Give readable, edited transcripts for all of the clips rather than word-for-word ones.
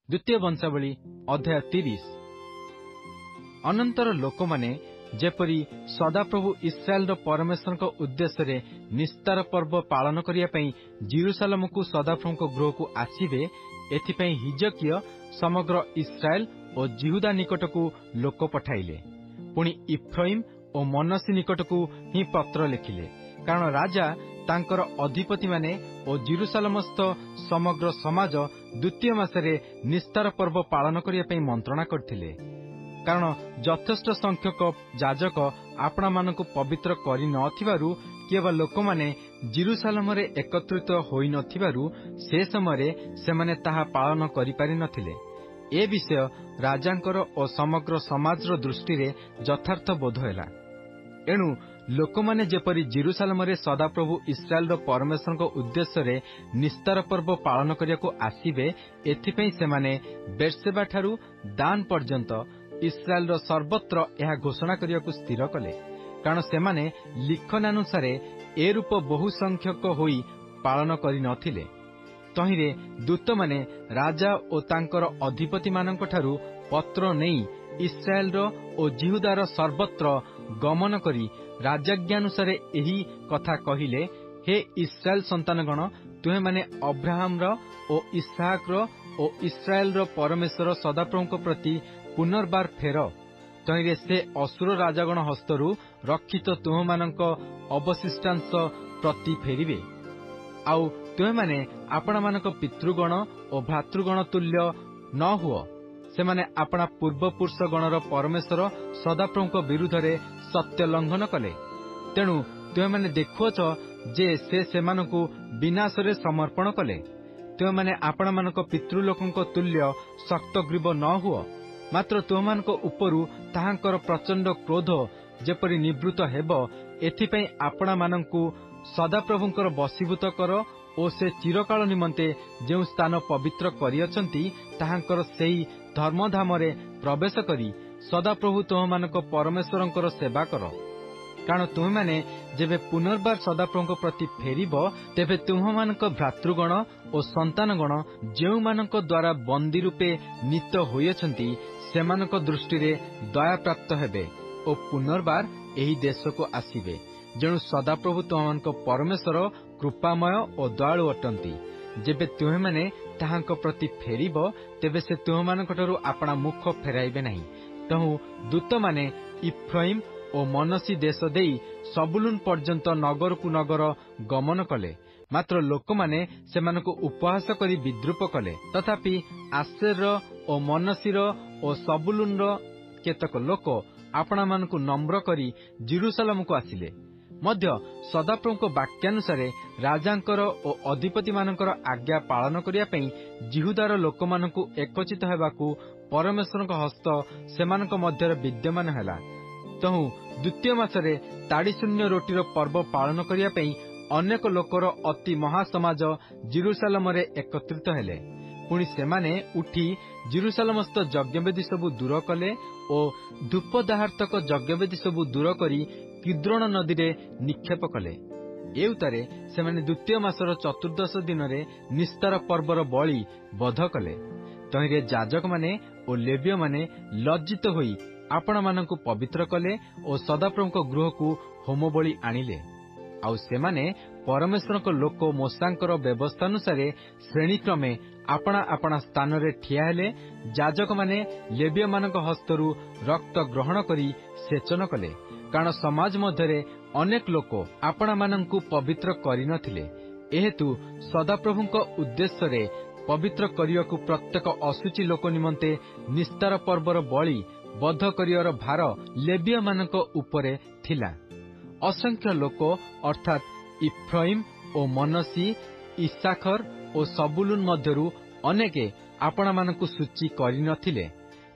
द्वितीय वंशावली अध्याय 30। अनंतर लोक माने जेपरी सदाप्रभु इस्राएल परमेश्वर उद्देश्य निस्तार पर्व पालन करने जेरूसालेम को सदाप्रभु गृह को आसवे एथिपाई हिजकिया समग्र इस्राएल और जिहुदा निकट को लोक पठाइले। पुणी इफ्राइम और मनसी निकट को ही पत्र लिखिले, कारण राजा तांकर अधिपति माने और जेरूसालेमस्थ समग्र समाज द्वितीय मासरे निस्तार पर्व पालन करने मंत्रणा करथिले। कारण यथेष्ट संख्यक जाजक आपणा मानकु पवित्र करि नथिबारु केवल लोक माने जेरूसालेम रे एकत्रित होई नथिबारु से समय सेमाने ताहा पालन करि पारि नथिले। ए विषय राजांकर और समग्र समाजर दृष्टि रे यथार्थ बोध हैला। एणु लोकमाने जेपरी जेरूसालेम रे सदाप्रभु इस्राएल परमेश्वर उद्देश्य रे निस्तार पर्व पालन करिया को आसीबे, एथिपई सेमाने बेर्सेबा ठारू दान पर्यंत इस्राएल सर्वत्र यह घोषणा करिया को स्थिर कले। कारण सेमाने लिखनानुसार ए रूप बहु संख्यक होई पालन करि नथिले। तहिरे दूत माने राजा और तांकर अधिपति मानक ठारू पत्र नहीं इस्राएल और जिहुदार सर्वत्र गमन करी राजाज्ञानुसार एही कथा कहिले, हे इस्राएल संतानगण, तुहे माने अब्राहम और इसहाक और इस्राएल परमेश्वर सदाप्रभु प्रति पुनर्बार फेर। तहिरे से असुर राजागण हस्तरू रक्षित तुह मानक अवशिष्टांश प्रति फेरिबे। आउ तुहे माने आपण मानक पितृगण और भ्रातृगण तुल्य न हुओ। से माने अपना पूर्वपुरुष गणर परमेश्वर सदाप्रभु विरुद्ध रे सत्य लंघन कले। तेणु तुहे माने देखुछ जे से सेमानकु विनाश रे समर्पण कले। तुहे माने आपण मानक पितृलोकଙ୍କ तुल्य शक्तग्रीव न हुओ। मात्र तुमମାନଙ୍କ उपरु ताहांकर प्रचंड क्रोध जेपरि निवृत्त हेबो, एथिपई आपणा मानंकु सदाप्रभुंकर बसीभूत कर और से चिरकाल निमंते जो स्थान पवित्र करियछंती ताहांकर सेही धर्मधामरे प्रवेश करी सदाप्रभु तुमମାନଙ୍କ परमेश्वरंकर सेवा कर। कारण तुम माने जेबे पुनर्बार सदाप्रभुଙ୍କ प्रति फेरिबो, तेबे तुमମାନଙ୍କ भ्रातृगण और संतानगण जेउ मानक द्वारा बंदी रूपे नीत होइछंती सेमानक दृष्टि रे दया प्राप्त हेबे और पुनर्बार एही देश को आसीबे। जेणु सदाप्रभु तुमମାନଙ୍କ परमेश्वर कृपामय और दयालु अटंती। जेबे तुहे माने ताहांक प्रति फेरिबो, तेबे से तुमମାନଙ୍କ ठारू आपणा मुख फेराइबे नहीं। तहु दूत माने इफ्राइम और मनसी देश देई सबुलुन पर्यंत नगर को नगर गमन कले। मात्र लोक माने सेमानकु उपहास करी विद्रूप कले। तथापि आशेर और मनसीर और सबुलुन केतक लोक आपणा मानकु नम्र करी जेरूसालेम को आसिले। मध्य सदाप्रभुଙ୍କ वाक्यानुसार राजांकर और अधिपति मानकर आज्ञा पालन करिया पई जिहुदार लोकमानकु एकचित हेबाकु परमेश्वरଙ୍କ हस्त सेमानक मध्य विद्यमान हैला। तहु द्वितीय मासरे ताड़ीशून्य रोटीर पर्व पालन करिया पई अनेक लोकर अति महासमाज जेरूसालेम रे एकत्रित हेले। पुणी सेमाने उठी जेरूसालेमस्थ यज्ञवेदी सबु दूर कले और धूपदाहार्तक यज्ञवेदी सबु दूर करी किद्रोण नदी रे निक्षेप कले। एउतारे सेमाने द्वितीय मासर चतुर्दश दिन रे निस्तार पर्वर बलि बध कले। तहिरे जाजक माने और लेवीय माने लज्जित होई आपण मानकु पवित्र कले और सदाप्रभुଙ୍କ गृह को होम बलि आनिले। आउ सेमाने परमेश्वरଙ୍କ लोक मोसांकर व्यवस्था अनुसार श्रेणीक्रमे आपणा आपणा स्थान रे ठिया हेले। जाजक माने लेवीय मानक हस्तरू रक्त ग्रहण करी सेचन कले। कारण समाज मध्यरे अनेक लोक आपणा मानकु पवित्र करि नथिले। एहेतु सदाप्रभुଙ୍କ उद्देश्य रे पवित्र करियाकु प्रत्येक असुचि लोक निमंते निस्तार पर्वर बलि बध करियर भार लेवीय मानक उपरे थिला। असंख्य लोक अर्थात इफ्राइम और मनसी, इसाखर और सबुलुन मध्यरु अनेके आपणा मानकु सूची करि नथिले।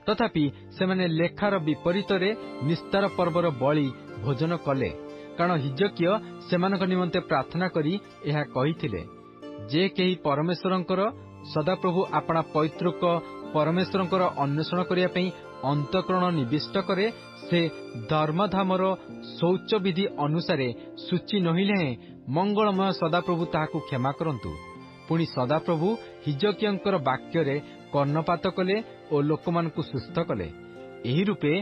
तथापि सेमाने लेखार विपरीत रे निस्तार पर्वर बलि भोजन कले। कारण हिजकिया सेमानक निमंते प्रार्थना करी एहा कहिथिले, जे केही परमेश्वरंकर सदाप्रभु आपणा पैतृक परमेश्वरंकर अन्वेषण करिया पई अंतःकरण निविष्ट करे, से धर्मधामर शौच विधि अनुसारे सूची नहिले मंगलमय सदाप्रभु ताहाकु क्षमा करंतु। पुणी सदाप्रभु हिजकियंकर वाक्य କର୍ଣ୍ଣପାତ କଲେ ଓ ଲୋକମାନଙ୍କୁ ସୁସ୍ଥ କଲେ। ଏହି ରୂପେ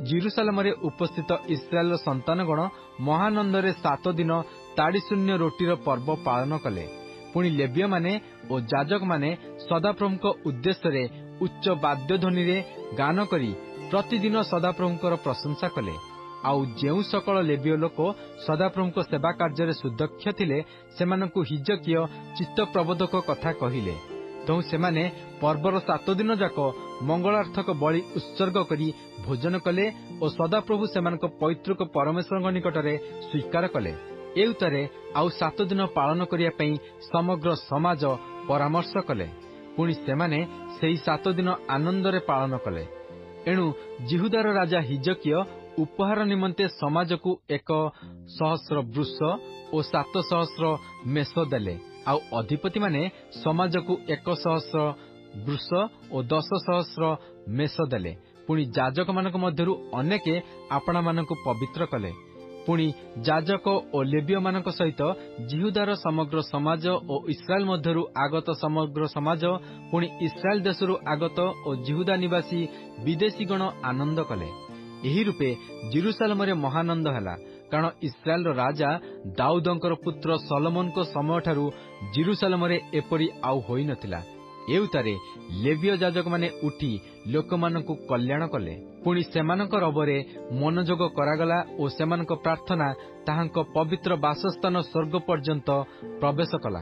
ଜେରୁସାଲେମରେ ଉପସ୍ଥିତ ଇସ୍ରାଏଲର ସନ୍ତାନଗଣ ମହାନନ୍ଦରେ 7 ଦିନ ତାଡ଼ିଶୂନ୍ୟ ରୋଟିର ପର୍ବ ପାଳନ କଲେ। ପୁଣି ଲେବୀୟମାନେ ଓ ଯାଜକମାନେ ସଦାପ୍ରଭୁଙ୍କ ଉଦ୍ଦେଶ୍ୟରେ ଉଚ୍ଚ ବାଦ୍ୟଧ୍ୱନିରେ ଗାନ କରି ପ୍ରତିଦିନ ସଦାପ୍ରଭୁଙ୍କର ପ୍ରଶଂସା କଲେ। ଆଉ ଯେଉଁ ସକଳ ଲେବୀୟ ଲୋକ ସଦାପ୍ରଭୁଙ୍କ ସେବା କାର୍ଯ୍ୟରେ ସୁଦକ୍ଷ ଥିଲେ, ସେମାନଙ୍କୁ ହିଜକିୟ ଚିତ୍ତପ୍ରବୋଧକ କଥା କହିଲେ। ତେଣୁ ସେମାନେ ପର୍ବର 7 ଦିନ ଯାକ ମଙ୍ଗଳାର୍ଥକ ବଳି ଉତ୍ସର୍ଗ କରି ଭୋଜନ କଲେ ଓ ସଦାପ୍ରଭୁ ସେମାନଙ୍କ ପୈତୃକ ପରମେଶ୍ୱରଙ୍କ ନିକଟରେ ସ୍ୱୀକାର କଲେ। ଏ ଉତ୍ତାରେ ଆଉ 7 ଦିନ ପାଳନ କରିବା ପାଇଁ ସମଗ୍ର ସମାଜ ପରାମର୍ଶ କଲେ। ପୁଣି ସେମାନେ ସେହି 7 ଦିନ ଆନନ୍ଦରେ ପାଳନ କଲେ। ଏଣୁ ଜିହୁଦାର ରାଜା ହିଜକିୟ ଉପହାର ନିମନ୍ତେ ସମାଜକୁ 1,000 ବୃଷ ଓ 700 ମେଷ ଦେଲେ। ଆଉ ଅଧିପତିମାନେ ସମାଜକୁ 1,000 ବୃଷ ଓ 10,000 ମେଷ ଦେଲେ। ପୁଣି ଯାଜକମାନଙ୍କ ମଧ୍ୟରୁ ଅନେକେ ଆପଣାମାନଙ୍କୁ ପବିତ୍ର କଲେ। ପୁଣି ଯାଜକ ଓ ଲେବୀୟମାନଙ୍କ ସହିତ ଜିହୁଦାର ସମଗ୍ର ସମାଜ ଓ ଇସ୍ରାଏଲ ମଧ୍ୟରୁ ଆଗତ ସମଗ୍ର ସମାଜ, ପୁଣି ଇସ୍ରାଏଲ ଦେଶରୁ ଆଗତ ଓ ଜିହୁଦା ନିବାସୀ ବିଦେଶୀଗଣ ଆନନ୍ଦ କଲେ। ଏହି ରୂପେ ଜେରୁସାଲେମରେ ମହାନନ୍ଦ ହେଲା, କାରଣ ଇସ୍ରାଏଲର ରାଜା ଦାଉଦଙ୍କର ପୁତ୍ର ସଲୋମନଙ୍କ ସମୟଠାରୁ ଜେରୁସାଲେମରେ ଏପରି ଆଉ ହୋଇନଥିଲା। ଏ ଉତ୍ତାରେ ଲେବୀୟ ଯାଜକମାନେ ଉଠି ଲୋକମାନଙ୍କୁ କଲ୍ୟାଣ କଲେ। ପୁଣି ସେମାନଙ୍କ ରବରେ ମନୋଯୋଗ କରାଗଲା ଓ ସେମାନଙ୍କ ପ୍ରାର୍ଥନା ତାହାଙ୍କ ପବିତ୍ର ବାସସ୍ଥାନ ସ୍ୱର୍ଗ ପର୍ଯ୍ୟନ୍ତ ପ୍ରବେଶ କଲା।